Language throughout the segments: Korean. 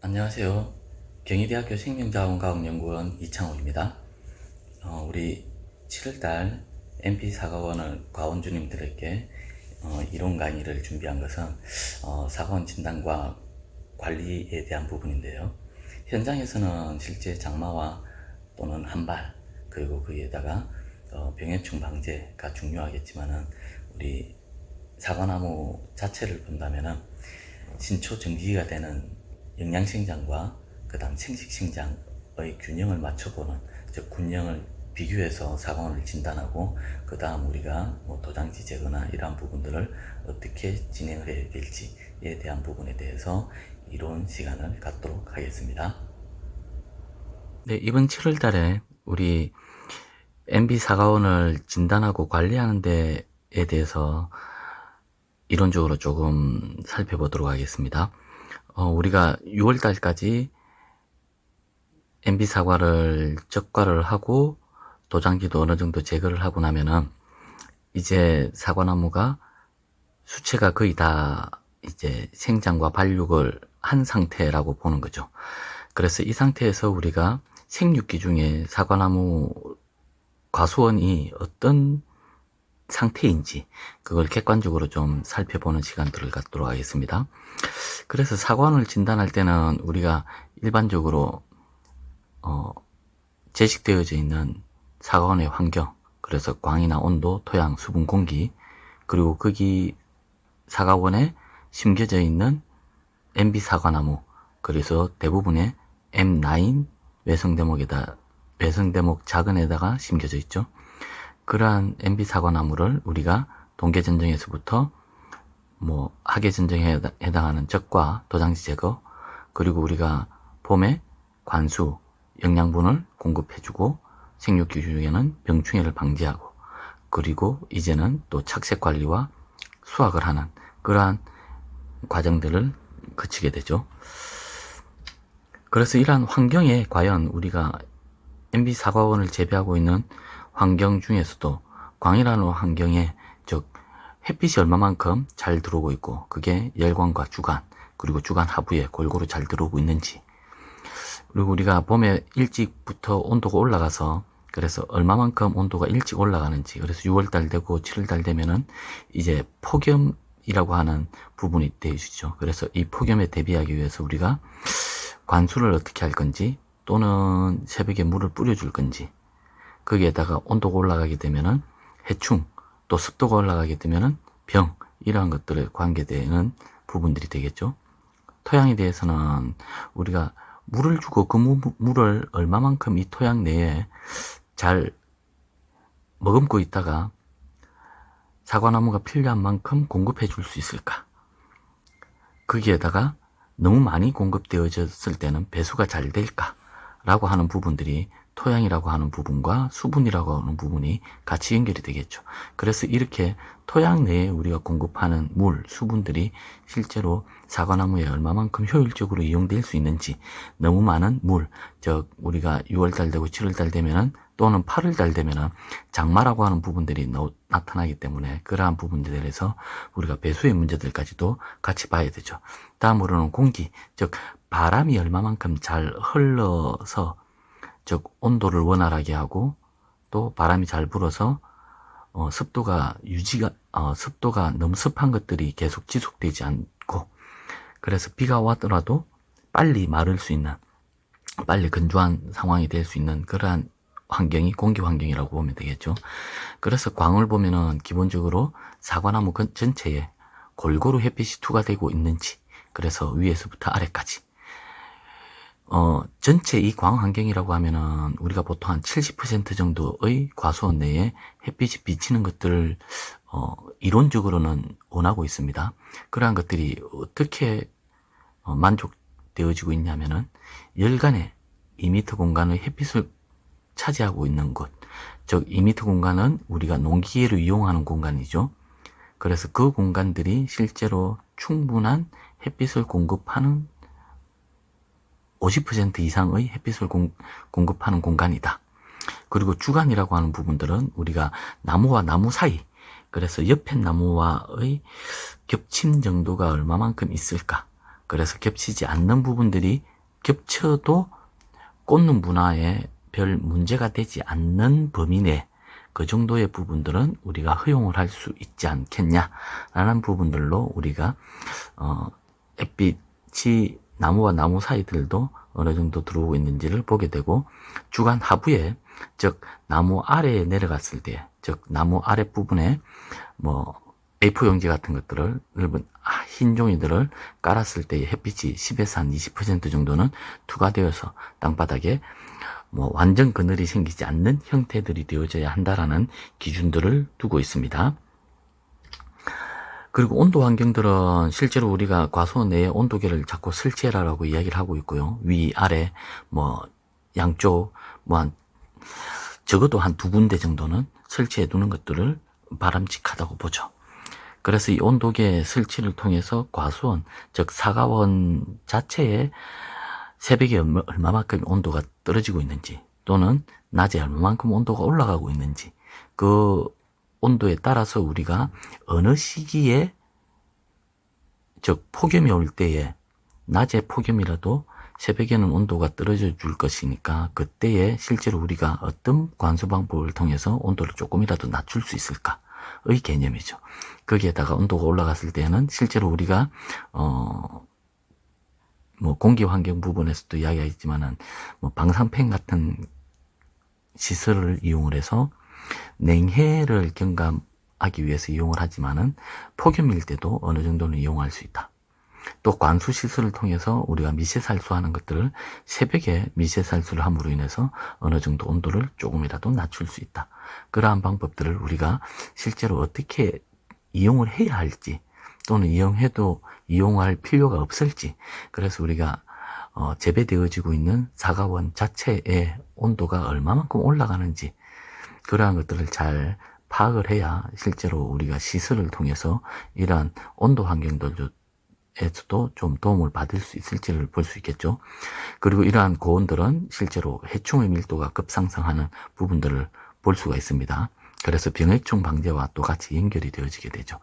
안녕하세요. 경희대학교 생명자원과학연구원 이창호입니다. 우리 7월달 MP 사과원을 과원주님들에게 이론 강의를 준비한 것은 사과원 진단과 관리에 대한 부분인데요. 현장에서는 실제 장마와 또는 한발 그리고 거기에다가 병해충 방제가 중요하겠지만은 우리 사과나무 자체를 본다면은 신초 정지기가 되는 영양생장과 그 다음 생식생장의 균형을 맞춰보는, 즉 균형을 비교해서 사과원을 진단하고 그 다음 우리가 도장지 제거나 이러한 부분들을 어떻게 진행을 해야 될지에 대한 부분에 대해서 이론 시간을 갖도록 하겠습니다. 네, 이번 7월 달에 우리 MB 사과원을 진단하고 관리하는 데에 대해서 이론적으로 조금 살펴보도록 하겠습니다. 우리가 6월 달까지 MB 사과를 적과를 하고 도장지도 어느 정도 제거를 하고 나면은 이제 사과나무가 수체가 거의 다 이제 생장과 발육을 한 상태라고 보는 거죠. 그래서 이 상태에서 우리가 생육기 중에 사과나무 과수원이 어떤 상태인지 그걸 객관적으로 좀 살펴보는 시간들을 갖도록 하겠습니다. 그래서 사과원을 진단할 때는 우리가 일반적으로 제식되어져 있는 사과원의 환경, 그래서 광이나 온도, 토양, 수분, 공기, 그리고 거기 사과원에 심겨져 있는 MB 사과나무, 그래서 대부분의 M9 외성대목 작은 애다가 심겨져 있죠. 그러한 MB 사과나무를 우리가 동계전정에서부터 하계전정에 해당하는 적과 도장지 제거, 그리고 우리가 봄에 관수, 영양분을 공급해주고 생육기 중에는 병충해를 방지하고, 그리고 이제는 또 착색 관리와 수확을 하는 그러한 과정들을 거치게 되죠. 그래서 이러한 환경에 과연 우리가 MB 사과원을 재배하고 있는 환경 중에서도 광이라는 환경에, 즉 햇빛이 얼마만큼 잘 들어오고 있고 그게 열광과 주간, 그리고 주간 하부에 골고루 잘 들어오고 있는지, 그리고 우리가 봄에 일찍부터 온도가 올라가서 그래서 얼마만큼 온도가 일찍 올라가는지, 그래서 6월달 되고 7월달 되면은 이제 폭염이라고 하는 부분이 되어지죠. 그래서 이 폭염에 대비하기 위해서 우리가 관수를 어떻게 할 건지, 또는 새벽에 물을 뿌려줄 건지, 거기에다가 온도가 올라가게 되면은 해충, 또 습도가 올라가게 되면은 병, 이러한 것들에 관계되는 부분들이 되겠죠. 토양에 대해서는 우리가 물을 주고 그 물을 얼마만큼 이 토양 내에 잘 머금고 있다가 사과나무가 필요한 만큼 공급해 줄 수 있을까? 거기에다가 너무 많이 공급되어졌을 때는 배수가 잘 될까? 라고 하는 부분들이 토양이라고 하는 부분과 수분이라고 하는 부분이 같이 연결이 되겠죠. 그래서 이렇게 토양 내에 우리가 공급하는 물, 수분들이 실제로 사과나무에 얼마만큼 효율적으로 이용될 수 있는지, 너무 많은 물, 즉 우리가 6월달 되고 7월달 되면은, 또는 8월달 되면은 장마라고 하는 부분들이 나타나기 때문에 그러한 부분들에 대해서 우리가 배수의 문제들까지도 같이 봐야 되죠. 다음으로는 공기, 즉 바람이 얼마만큼 잘 흘러서, 즉 온도를 원활하게 하고, 또 바람이 잘 불어서 습도가 너무 습한 것들이 계속 지속되지 않고, 그래서 비가 와더라도 빨리 마를 수 있는, 빨리 건조한 상황이 될 수 있는 그러한 환경이 공기 환경이라고 보면 되겠죠. 그래서 광을 보면은 기본적으로 사과나무 전체에 골고루 햇빛이 투과되고 있는지, 그래서 위에서부터 아래까지 전체 이 광 환경이라고 하면은 우리가 보통 한 70% 정도의 과수원 내에 햇빛이 비치는 것들을 이론적으로는 원하고 있습니다. 그러한 것들이 어떻게 만족되어지고 있냐면은 열간의 2m 공간의 햇빛을 차지하고 있는 곳, 즉 2m 공간은 우리가 농기계를 이용하는 공간이죠. 그래서 그 공간들이 실제로 충분한 햇빛을 공급하는 50% 이상의 햇빛을 공급하는 공간이다. 그리고 주간이라고 하는 부분들은 우리가 나무와 나무 사이, 그래서 옆에 나무와의 겹침 정도가 얼마만큼 있을까, 그래서 겹치지 않는 부분들이 겹쳐도 꽂는 분화에 별 문제가 되지 않는 범위 내 그 정도의 부분들은 우리가 허용을 할 수 있지 않겠냐라는 부분들로 우리가 햇빛이 나무와 나무 사이들도 어느 정도 들어오고 있는지를 보게 되고, 주간 하부에, 즉 나무 아래에 내려갔을 때, 즉 나무 아랫부분에 뭐 A4 용지 같은 것들을, 넓은 흰 종이들을 깔았을 때의 햇빛이 10에서 한 20% 정도는 투과되어서 땅바닥에 뭐 완전 그늘이 생기지 않는 형태들이 되어져야 한다라는 기준들을 두고 있습니다. 그리고 온도 환경들은 실제로 우리가 과수원 내에 온도계를 자꾸 설치해라라고 이야기를 하고 있고요. 위, 아래, 뭐 양쪽 뭐 적어도 한 2군데 정도는 설치해 두는 것들을 바람직하다고 보죠. 그래서 이 온도계 설치를 통해서 과수원, 즉 사과원 자체에 새벽에 얼마만큼 온도가 떨어지고 있는지, 또는 낮에 얼마만큼 온도가 올라가고 있는지, 그 온도에 따라서 우리가 어느 시기에, 즉 폭염이 올 때에, 낮에 폭염이라도 새벽에는 온도가 떨어져 줄 것이니까 그때에 실제로 우리가 어떤 관수 방법을 통해서 온도를 조금이라도 낮출 수 있을까의 개념이죠. 거기에다가 온도가 올라갔을 때는 실제로 우리가 뭐 공기 환경 부분에서도 이야기하겠지만은 뭐 방사팬 같은 시설을 이용을 해서 냉해를 경감하기 위해서 이용을 하지만은 폭염일 때도 어느 정도는 이용할 수 있다. 또 관수 시설을 통해서 우리가 미세살수하는 것들을 새벽에 미세살수를 함으로 인해서 어느 정도 온도를 조금이라도 낮출 수 있다. 그러한 방법들을 우리가 실제로 어떻게 이용을 해야 할지, 또는 이용해도 이용할 필요가 없을지, 그래서 우리가 재배되어지고 있는 사과원 자체의 온도가 얼마만큼 올라가는지, 그러한 것들을 잘 파악을 해야 실제로 우리가 시설을 통해서 이러한 온도 환경들에서도 좀 도움을 받을 수 있을지를 볼 수 있겠죠. 그리고 이러한 고온들은 실제로 해충의 밀도가 급상승하는 부분들을 볼 수가 있습니다. 그래서 병해충 방제와 또 같이 연결이 되어지게 되죠.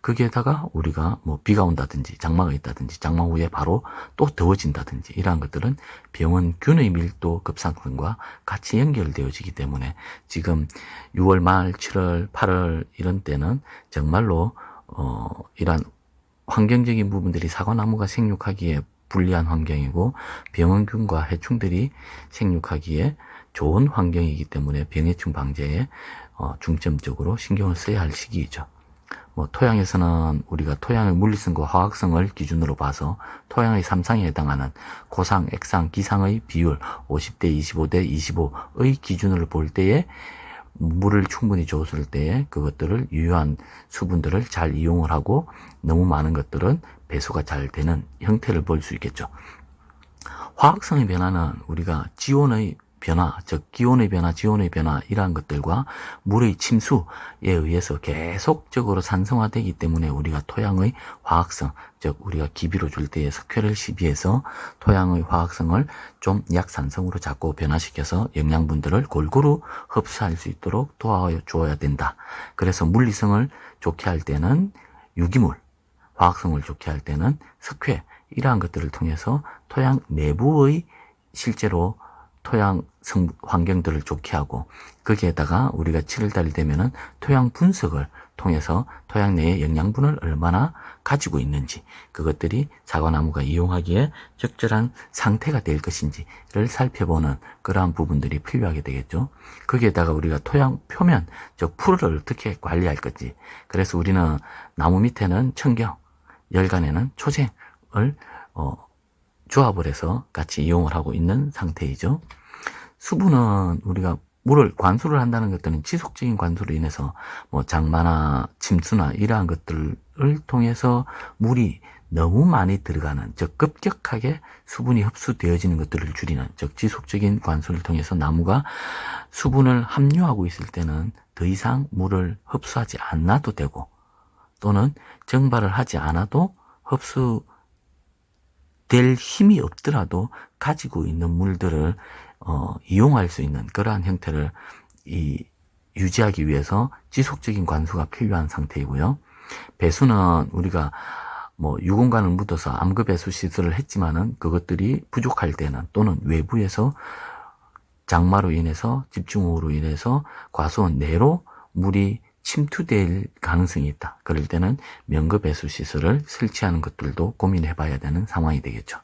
거기에다가 우리가 뭐 비가 온다든지 장마가 있다든지 장마 후에 바로 또 더워진다든지 이러한 것들은 병원균의 밀도 급상승과 같이 연결되어지기 때문에 지금 6월 말, 7월, 8월 이런 때는 정말로 이러한 환경적인 부분들이 사과나무가 생육하기에 불리한 환경이고, 병원균과 해충들이 생육하기에 좋은 환경이기 때문에 병해충 방제에 중점적으로 신경을 써야 할 시기이죠. 뭐 토양에서는 우리가 토양의 물리성과 화학성을 기준으로 봐서 토양의 3상에 해당하는 고상, 액상, 기상의 비율 50대 25대 25의 기준을 볼 때에 물을 충분히 줬을 때에 그것들을 유효한 수분들을 잘 이용을 하고, 너무 많은 것들은 배수가 잘 되는 형태를 볼 수 있겠죠. 화학성의 변화는 우리가 지온의 변화, 즉 기온의 변화, 지온의 변화 이러한 것들과 물의 침수에 의해서 계속적으로 산성화되기 때문에 우리가 토양의 화학성, 즉 우리가 기비로 줄 때에 석회를 시비해서 토양의 화학성을 좀 약산성으로 자꾸 변화시켜서 영양분들을 골고루 흡수할 수 있도록 도와주어야 된다. 그래서 물리성을 좋게 할 때는 유기물, 화학성을 좋게 할 때는 석회, 이러한 것들을 통해서 토양 내부의 실제로 토양 환경들을 좋게 하고, 거기에다가 우리가 7월달이 되면은 토양 분석을 통해서 토양 내에 영양분을 얼마나 가지고 있는지, 그것들이 사과나무가 이용하기에 적절한 상태가 될 것인지를 살펴보는 그러한 부분들이 필요하게 되겠죠. 거기에다가 우리가 토양 표면, 즉 풀을 어떻게 관리할 건지, 그래서 우리는 나무 밑에는 청경, 열간에는 초생을 조합을 해서 같이 이용을 하고 있는 상태이죠. 수분은 우리가 물을 관수를 한다는 것들은 지속적인 관수로 인해서 뭐 장마나 침수나 이러한 것들을 통해서 물이 너무 많이 들어가는, 즉 급격하게 수분이 흡수되어지는 것들을 줄이는, 즉 지속적인 관수를 통해서 나무가 수분을 함유하고 있을 때는 더 이상 물을 흡수하지 않아도 되고, 또는 정발을 하지 않아도 흡수 될 힘이 없더라도 가지고 있는 물들을 이용할 수 있는 그러한 형태를 유지하기 위해서 지속적인 관수가 필요한 상태이고요. 배수는 우리가 뭐 유공간을 묻어서 암흑배수 시설을 했지만은 그것들이 부족할 때는 또는 외부에서 장마로 인해서 집중호우로 인해서 과수원 내로 물이 침투될 가능성이 있다. 그럴 때는 명급배수 시설을 설치하는 것들도 고민해 봐야 되는 상황이 되겠죠.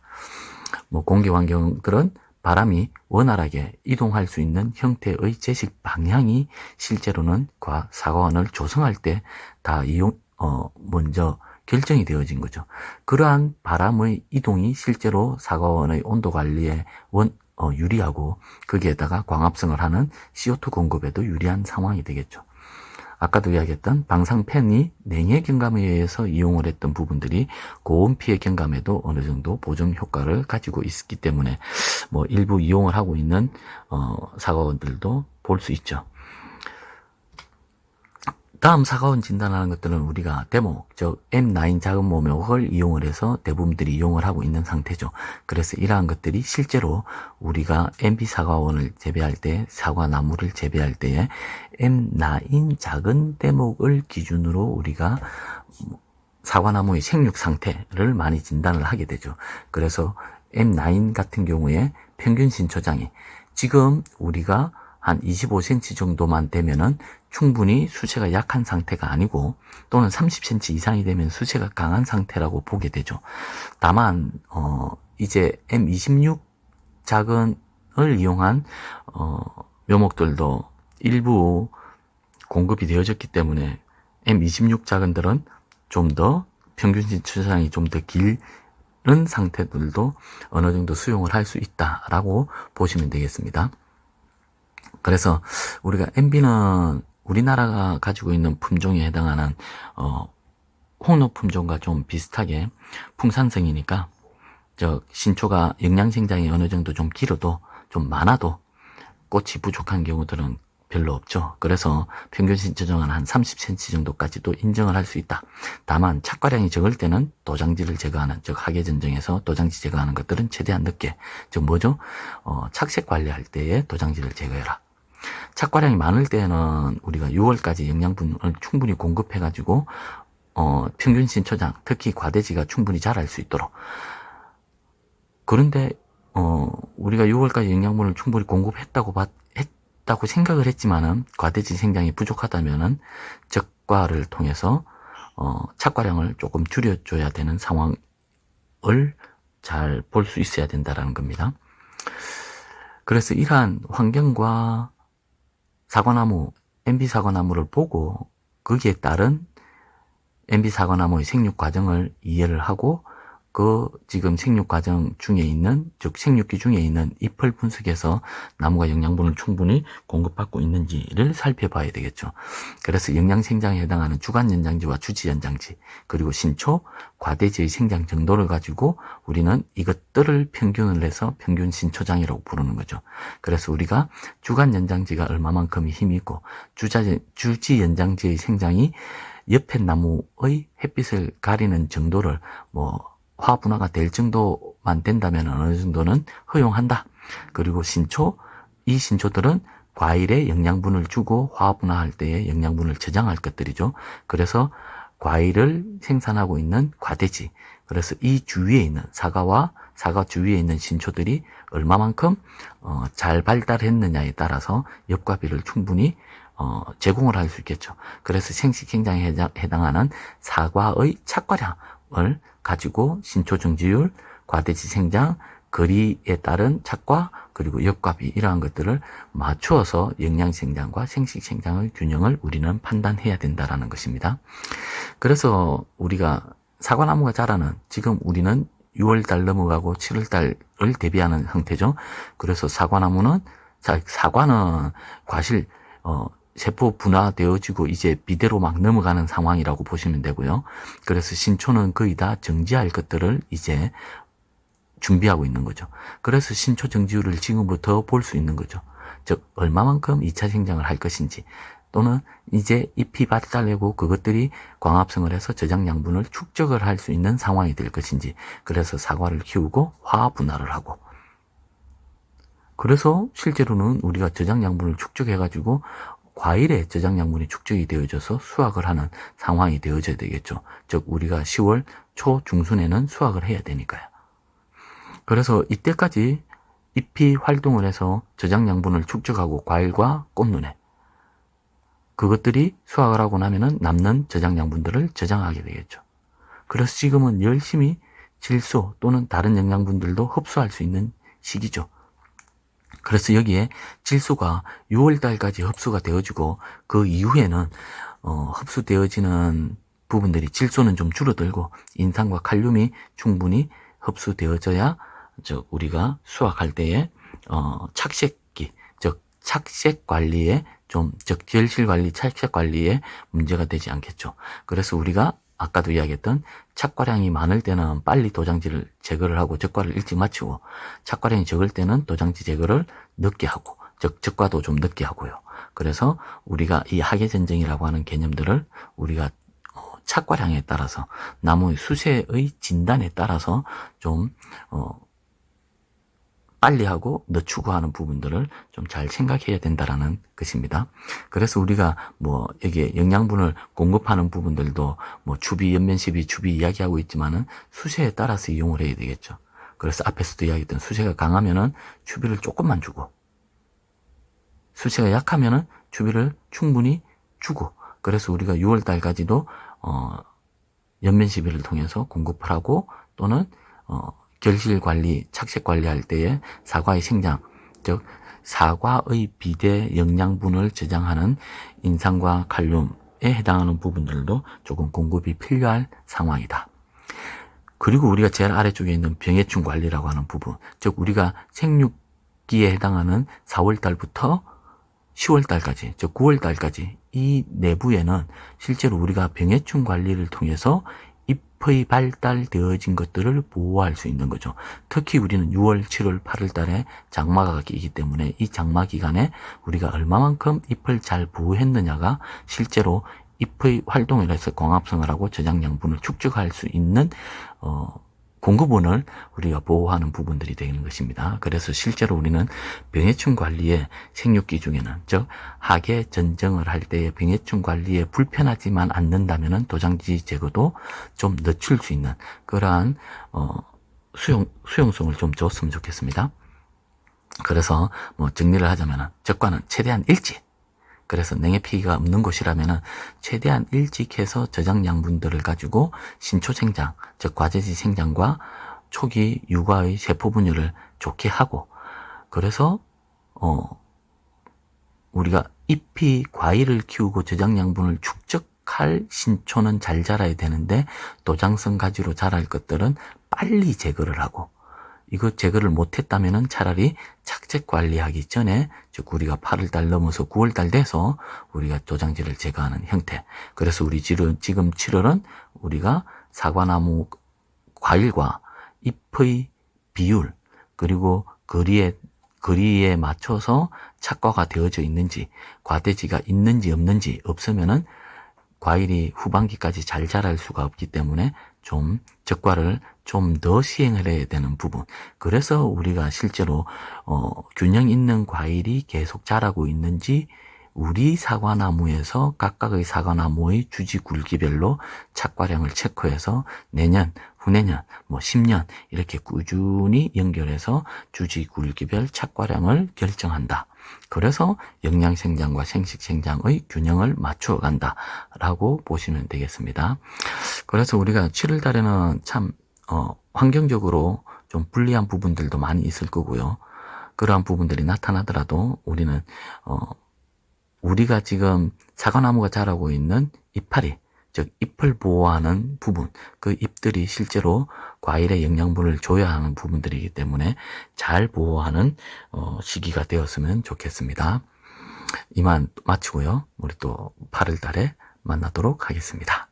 뭐 공기 환경들은 바람이 원활하게 이동할 수 있는 형태의 제식 방향이 실제로는 사과원을 조성할 때 다 먼저 결정이 되어진 거죠. 그러한 바람의 이동이 실제로 사과원의 온도 관리에 유리하고 거기에다가 광합성을 하는 CO2 공급에도 유리한 상황이 되겠죠. 아까도 이야기했던 방상팬이 냉해 경감에 의해서 이용을 했던 부분들이 고온 피해 경감에도 어느 정도 보존 효과를 가지고 있기 때문에 뭐 일부 이용을 하고 있는 사과원들도 볼 수 있죠. 다음 사과원 진단하는 것들은 우리가 대목, 즉 M9 작은 모목을 이용을 해서 대부분들이 이용을 하고 있는 상태죠. 그래서 이러한 것들이 실제로 우리가 MB 사과원을 재배할 때, 사과나무를 재배할 때에 M9 작은 대목을 기준으로 우리가 사과나무의 생육 상태를 많이 진단을 하게 되죠. 그래서 M9 같은 경우에 평균 신초장이 지금 우리가 한 25cm 정도만 되면은 충분히 수채가 약한 상태가 아니고 또는 30cm 이상이 되면 수채가 강한 상태라고 보게 되죠. 다만 이제 M26 작은을 이용한 묘목들도 일부 공급이 되어졌기 때문에 M26 작은들은 좀 더 평균 신초장이 좀 더 길은 상태들도 어느 정도 수용을 할 수 있다라고 보시면 되겠습니다. 그래서 우리가 MB는 우리나라가 가지고 있는 품종에 해당하는 홍로 품종과 좀 비슷하게 풍산성이니까 신초가 영양생장이 어느 정도 좀 길어도 좀 많아도 꽃이 부족한 경우들은 별로 없죠. 그래서 평균 신초장은 한 30cm 정도까지도 인정을 할 수 있다. 다만 착과량이 적을 때는 도장지를 제거하는, 즉 하계전정에서 도장지 제거하는 것들은 최대한 늦게, 즉 뭐죠? 착색 관리할 때에 도장지를 제거해라. 착과량이 많을 때는 우리가 6월까지 영양분을 충분히 공급해가지고 평균 신초장, 특히 과대지가 충분히 자랄 수 있도록. 그런데 우리가 6월까지 영양분을 충분히 공급했다고 생각을 했지만은 과대지 생장이 부족하다면은 적과를 통해서 착과량을 조금 줄여줘야 되는 상황을 잘 볼 수 있어야 된다라는 겁니다. 그래서 이러한 환경과 사과나무, MB 사과나무를 보고 거기에 따른 MB 사과나무의 생육 과정을 이해를 하고 그 지금 생육 과정 중에 있는, 즉 생육기 중에 있는 잎을 분석해서 나무가 영양분을 충분히 공급받고 있는지를 살펴봐야 되겠죠. 그래서 영양생장에 해당하는 주간연장지와 주지연장지, 그리고 신초, 과대지의 생장 정도를 가지고 우리는 이것들을 평균을 해서 평균 신초장이라고 부르는 거죠. 그래서 우리가 주간연장지가 얼마만큼이 힘이 있고 주지연장지의 생장이 옆에 나무의 햇빛을 가리는 정도를 화분화가 될 정도만 된다면 어느 정도는 허용한다. 그리고 이 신초들은 과일에 영양분을 주고 화분화할 때에 영양분을 저장할 것들이죠. 그래서 과일을 생산하고 있는 과대지, 그래서 이 주위에 있는 사과 주위에 있는 신초들이 얼마만큼 잘 발달했느냐에 따라서 엽과 비를 충분히 제공을 할 수 있겠죠. 그래서 생식생장에 해당하는 사과의 착과량을 가지고 신초 정지율, 과대지 생장, 거리에 따른 착과, 그리고 엽과비 이러한 것들을 맞추어서 영양생장과 생식생장의 균형을 우리는 판단해야 된다라는 것입니다. 그래서 우리가 사과나무가 자라는, 지금 우리는 6월달 넘어가고 7월달을 대비하는 상태죠. 그래서 사과는 과실 세포 분화되어지고 이제 비대로 막 넘어가는 상황이라고 보시면 되고요. 그래서 신초는 거의 다 정지할 것들을 이제 준비하고 있는 거죠. 그래서 신초 정지율을 지금부터 볼 수 있는 거죠. 즉 얼마만큼 2차 생장을 할 것인지, 또는 이제 잎이 발달되고 그것들이 광합성을 해서 저장 양분을 축적을 할 수 있는 상황이 될 것인지, 그래서 사과를 키우고 화합 분화를 하고, 그래서 실제로는 우리가 저장 양분을 축적해 가지고 과일의 저장양분이 축적이 되어져서 수확을 하는 상황이 되어져야 되겠죠. 즉 우리가 10월 초 중순에는 수확을 해야 되니까요. 그래서 이때까지 잎이 활동을 해서 저장양분을 축적하고 과일과 꽃눈에 그것들이 수확을 하고 나면은 남는 저장양분들을 저장하게 되겠죠. 그래서 지금은 열심히 질소 또는 다른 영양분들도 흡수할 수 있는 시기죠. 그래서 여기에 질소가 6월달까지 흡수가 되어지고 그 이후에는 흡수되어지는 부분들이 질소는 좀 줄어들고 인산과 칼륨이 충분히 흡수되어져야 우리가 수확할 때에 착색기 즉 착색 관리에 즉 결실 관리, 착색 관리에 문제가 되지 않겠죠. 그래서 우리가 아까도 이야기했던 착과량이 많을 때는 빨리 도장지를 제거를 하고 적과를 일찍 마치고 착과량이 적을 때는 도장지 제거를 늦게 하고 즉 적과도 좀 늦게 하고요. 그래서 우리가 이 하계전쟁이라고 하는 개념들을 우리가 착과량에 따라서 나무의 수세의 진단에 따라서 좀 빨리 하고 늦추고 하는 부분들을 좀 잘 생각해야 된다라는 것입니다. 그래서 우리가 여기에 영양분을 공급하는 부분들도 추비, 연면시비, 추비 이야기하고 있지만은 수세에 따라서 이용을 해야 되겠죠. 그래서 앞에서도 이야기했던 수세가 강하면은 추비를 조금만 주고 수세가 약하면은 추비를 충분히 주고 그래서 우리가 6월달까지도 연면시비를 통해서 공급을 하고 또는 결실 관리, 착색 관리할 때에 사과의 생장, 즉 사과의 비대 영양분을 저장하는 인산과 칼륨에 해당하는 부분들도 조금 공급이 필요할 상황이다. 그리고 우리가 제일 아래쪽에 있는 병해충 관리라고 하는 부분, 즉 우리가 생육기에 해당하는 4월달부터 10월달까지, 즉 9월달까지 이 내부에는 실제로 우리가 병해충 관리를 통해서 잎의 발달되어진 것들을 보호할 수 있는 거죠. 특히 우리는 6월, 7월, 8월 달에 장마가 끼기 때문에 이 장마 기간에 우리가 얼마만큼 잎을 잘 보호했느냐가 실제로 잎의 활동을 해서 광합성을 하고 저장양분을 축적할 수 있는 공급원을 우리가 보호하는 부분들이 되는 것입니다. 그래서 실제로 우리는 병해충 관리의 생육기 중에는 즉 하계 전정을 할 때의 병해충 관리에 불편하지만 않는다면은 도장지 제거도 좀 늦출 수 있는 그러한 수용성을 좀 줬으면 좋겠습니다. 그래서 정리를 하자면은 적과는 최대한 일찍 그래서 냉해 피해가 없는 곳이라면은 최대한 일찍 해서 저장 양분들을 가지고 신초 생장, 즉 과재지 생장과 초기 육아의 세포 분열을 좋게 하고 그래서 우리가 잎이 과일을 키우고 저장 양분을 축적할 신초는 잘 자라야 되는데 도장성 가지로 자랄 것들은 빨리 제거를 하고 이거 제거를 못했다면은 차라리 착색 관리하기 전에 즉 우리가 8월달 넘어서 9월달 돼서 우리가 도장지를 제거하는 형태. 그래서 우리 지금 7월은 우리가 사과나무 과일과 잎의 비율 그리고 거리에 맞춰서 착과가 되어져 있는지 과대지가 있는지 없는지 없으면은 과일이 후반기까지 잘 자랄 수가 없기 때문에 좀 적과를 좀 더 시행을 해야 되는 부분. 그래서 우리가 실제로 균형 있는 과일이 계속 자라고 있는지 우리 사과나무에서 각각의 사과나무의 주지 굵기별로 착과량을 체크해서 내년, 후내년, 10년 이렇게 꾸준히 연결해서 주지 굵기별 착과량을 결정한다. 그래서 영양생장과 생식생장의 균형을 맞춰간다 라고 보시면 되겠습니다. 그래서 우리가 7월 달에는 참 환경적으로 좀 불리한 부분들도 많이 있을 거고요. 그러한 부분들이 나타나더라도 우리는 우리가 지금 사과나무가 자라고 있는 이파리 즉 잎을 보호하는 부분 그 잎들이 실제로 과일의 영양분을 줘야 하는 부분들이기 때문에 잘 보호하는 시기가 되었으면 좋겠습니다. 이만 마치고요. 우리 또 8월 달에 만나도록 하겠습니다.